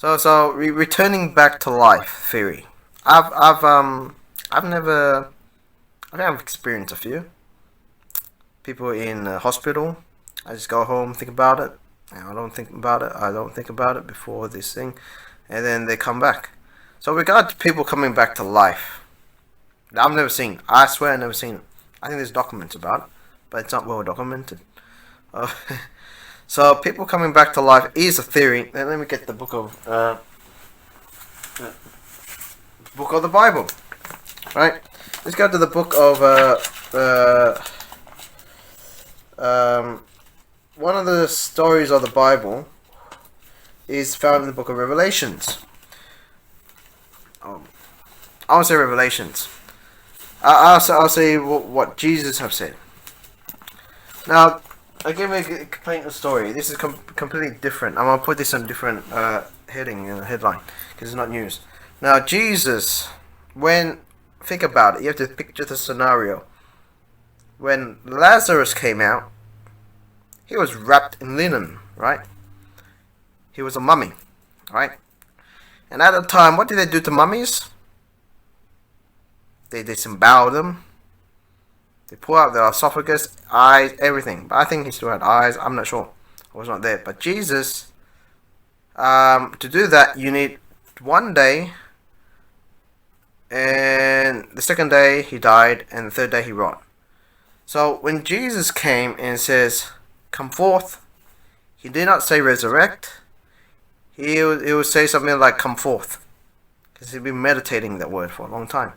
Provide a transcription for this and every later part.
Returning back to life theory. I've never. I think I've experienced a few people in a hospital. I just go home, think about it. And I don't think about it. I don't think about it before this thing, and then they come back. So regard to people coming back to life, I've never seen. I swear I've never seen it. I think there's documents about it, but it's not well documented. Uh, so people coming back to life is a theory. Let me get the book of the Bible. Right. Let's go to the book of one of the stories of the Bible is found in the book of Revelations. I won't say Revelations. I'll say what Jesus have said. Now, I give a complete story. This is completely different. I'm gonna put this on a different heading, headline, because it's not news. Now, Jesus, think about it. You have to picture the scenario. When Lazarus came out, he was wrapped in linen, right? He was a mummy, right? And at the time, what did they do to mummies? They disembowel them. They pull out their esophagus, eyes, everything. But I think he still had eyes. I'm not sure. I was not there. But Jesus, to do that, you need 1 day. And the second day he died, and the third day he rose. So when Jesus came and says, "Come forth," he did not say resurrect. He would say something like "come forth," because he'd been meditating that word for a long time,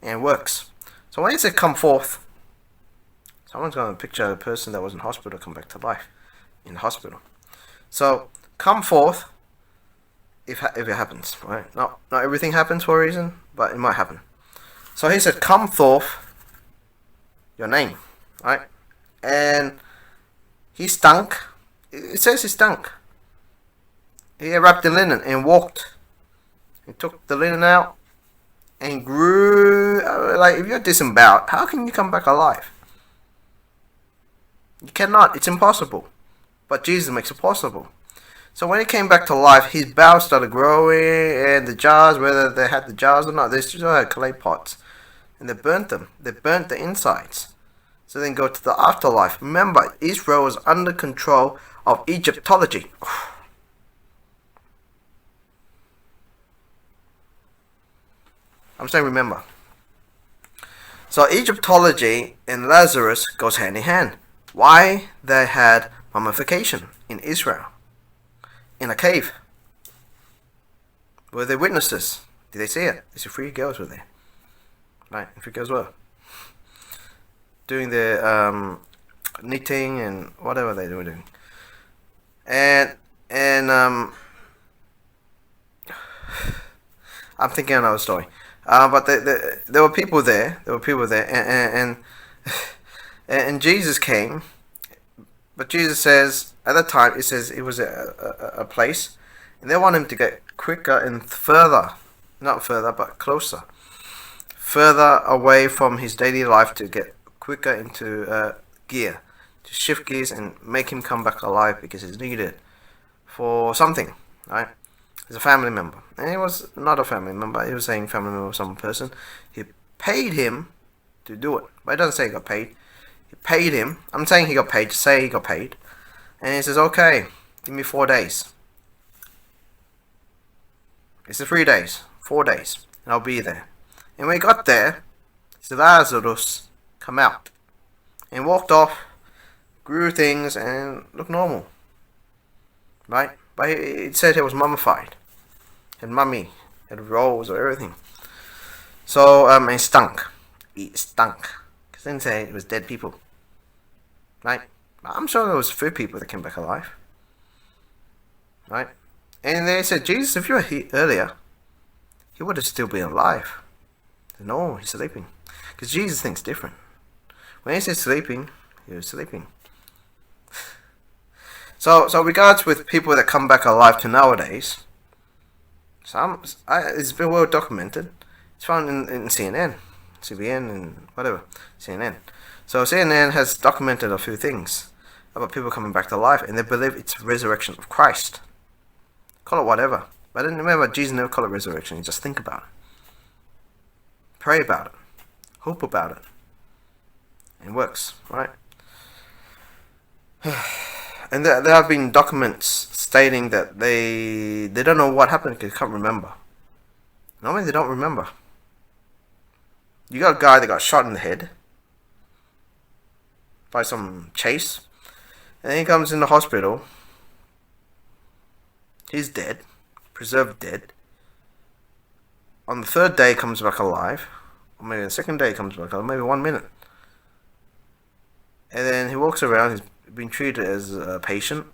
and it works. So when he said "come forth," someone's going to picture a person that was in hospital come back to life in the hospital. So come forth. If it happens, right? Not everything happens for a reason, but it might happen. So he said, "Come forth, your name," right? And he stunk. It says he stunk. He wrapped in linen and walked. He took the linen out and grew. Like, if you're disemboweled, how can you come back alive? You cannot. It's impossible. But Jesus makes it possible. So when he came back to life, his bowels started growing, and the jars, whether they had the jars or not, they still had clay pots, and they burnt them. They burnt the insides. So then go to the afterlife. Remember, Israel was under control of Egyptology. I'm saying remember. So Egyptology and Lazarus goes hand in hand. Why? They had mummification in Israel. In a cave. Were they witnesses? Did they see it? These 3 girls were there. Right, 3 girls were. Doing the knitting and whatever they were doing. And I'm thinking another story. But there were people there. And Jesus came. But Jesus says, at that time, it says it was a place, and they want him to get quicker and further, not further, but closer, further away from his daily life to get quicker into gear, to shift gears and make him come back alive because he's needed for something, right? He's a family member, and he was not a family member. He was saying family member of some person. He paid him to do it, but it doesn't say he got paid. He paid him. I'm saying he got paid. Just say he got paid. And he says, "Okay, give me 4 days." It's 3 days, 4 days, and I'll be there. And when he got there, he said, "Lazarus, come out." And walked off, grew things, and looked normal. Right? But it said he was mummified. Had mummy, had rolls or everything. So, and it stunk. It stunk. Because they didn't say it was dead people. Right? I'm sure there was 3 people that came back alive. Right? And they said, "Jesus, if you were here earlier, he would have still been alive." No, he's sleeping. Because Jesus thinks different. When he says sleeping, he was sleeping. So regards with people that come back alive to nowadays, it's been well documented. It's found in CNN, CBN, and whatever, CNN. So CNN has documented a few things about people coming back to life, and they believe it's resurrection of Christ. Call it whatever. But then remember, Jesus never called it resurrection. You just think about it. Pray about it. Hope about it. It works, right? And there have been documents stating that they don't know what happened because they can't remember. Normally they don't remember. You got a guy that got shot in the head by some chase, and he comes in the hospital. He's dead, preserved dead. On the third day, he comes back alive. Or maybe the second day, he comes back alive. Maybe 1 minute. And then he walks around. He's been treated as a patient,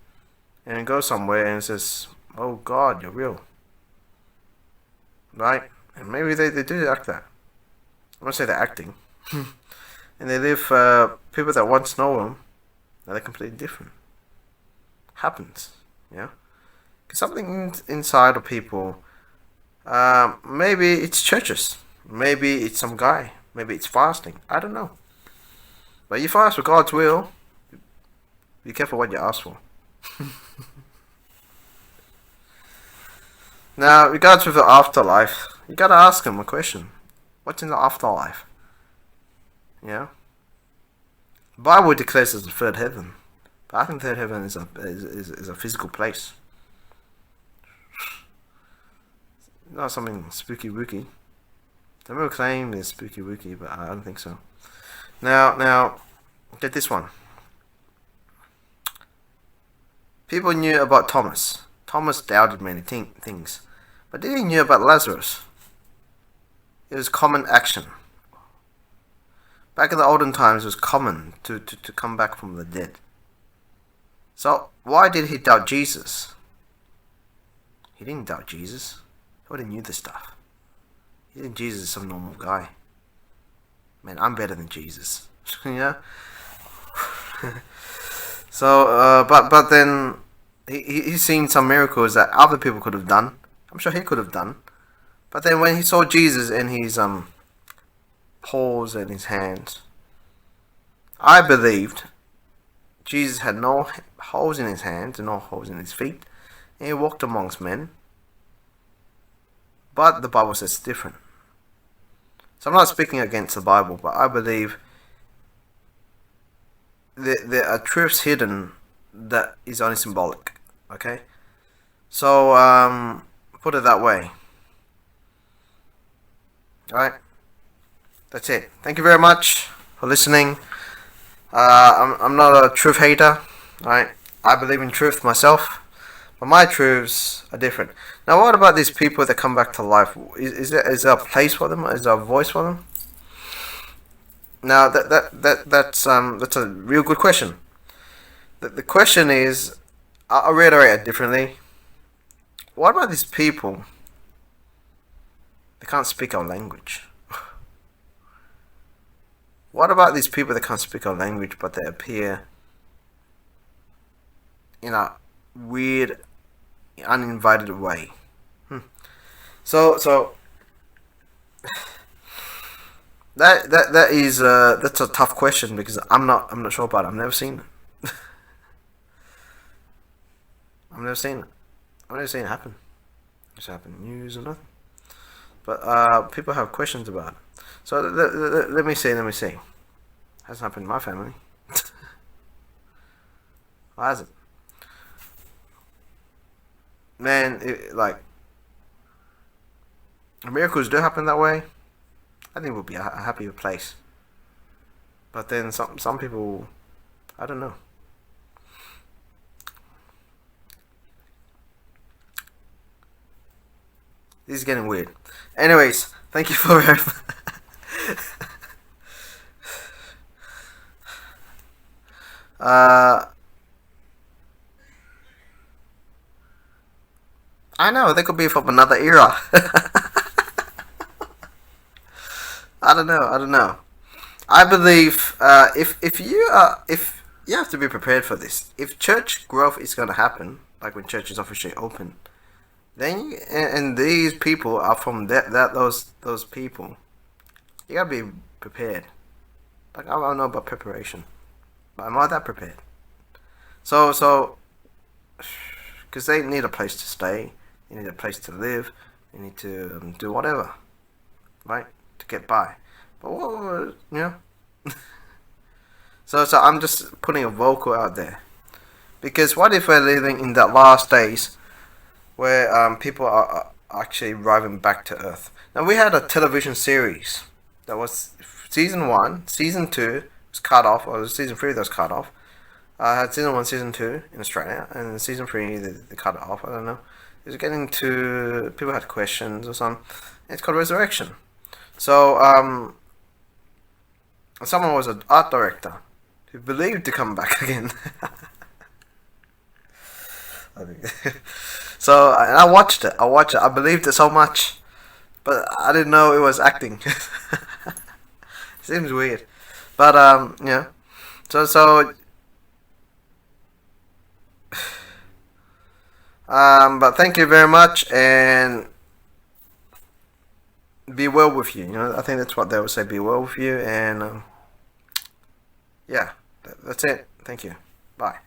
and he goes somewhere and says, "Oh God, you're real." Right? And maybe they do act that. I'm gonna say they're acting. And they live people that once know them, now they're completely different. Happens, yeah. Cause something inside of people. Maybe it's churches. Maybe it's some guy. Maybe it's fasting. I don't know. But you fast for God's will. Be careful what you ask for. Now, regards with the afterlife, you gotta ask him a question. What's in the afterlife? Yeah. The Bible declares it's the third heaven, but I think third heaven is a physical place, not something spooky wooky. Some people claim it's spooky wooky, but I don't think so. Now, get this one. People knew about Thomas. Thomas doubted many things, but they didn't know about Lazarus. It was common action. Back in the olden times, it was common to come back from the dead. So, why did he doubt Jesus? He didn't doubt Jesus. He already knew this stuff. He didn't Jesus is some normal guy. Man, I'm better than Jesus. Yeah? So, but then, he's seen some miracles that other people could have done. I'm sure he could have done. But then when he saw Jesus in his paws and his hands, I believed Jesus had no holes in his hands and no holes in his feet, and he walked amongst men. But the Bible says different. So I'm not speaking against the Bible, but I believe there are truths hidden that is only symbolic. Okay? So, put it that way. Alright? That's it. Thank you very much for listening. I'm not a truth hater. Alright? I believe in truth myself. But my truths are different. Now, what about these people that come back to life? Is there a place for them? Is there a voice for them? Now, that's a real good question. The question is, I'll reiterate it differently. What about these people? They can't speak our language. What about these people that can't speak our language, but they appear in a weird, uninvited way? So that is that's a tough question because I'm not sure about it. I've never seen it. I've never seen it happen. It's happened news or nothing. But people have questions about it. So let me see. Hasn't happened in my family. Why has it? Man, like miracles do happen that way. I think it would be a happier place. But then some people, I don't know. This is getting weird. Anyways, thank you for I know, they could be from another era. I don't know. I believe if you have to be prepared for this. If church growth is going to happen, like when church is officially open, then and these people are from those people, you gotta be prepared. Like I don't know about preparation, but am I that prepared? So because they need a place to stay, You need a place to live. You need to do whatever, right, to get by. But what, you know? So I'm just putting a vocal out there. Because what if we're living in the last days where people are actually arriving back to Earth? Now, we had a television series that was season 1, season 2 was cut off, or season 3 that was cut off. I had season 1, season 2 in Australia, and season 3 they cut it off, I don't know. It was getting to, people had questions or something. It's called Resurrection. So, someone was an art director who believed to come back again. So and I watched it. I believed it so much, but I didn't know it was acting. Seems weird, but yeah. So but thank you very much, and be well with you. You know, I think that's what they would say. Be well with you, and yeah, that's it. Thank you. Bye.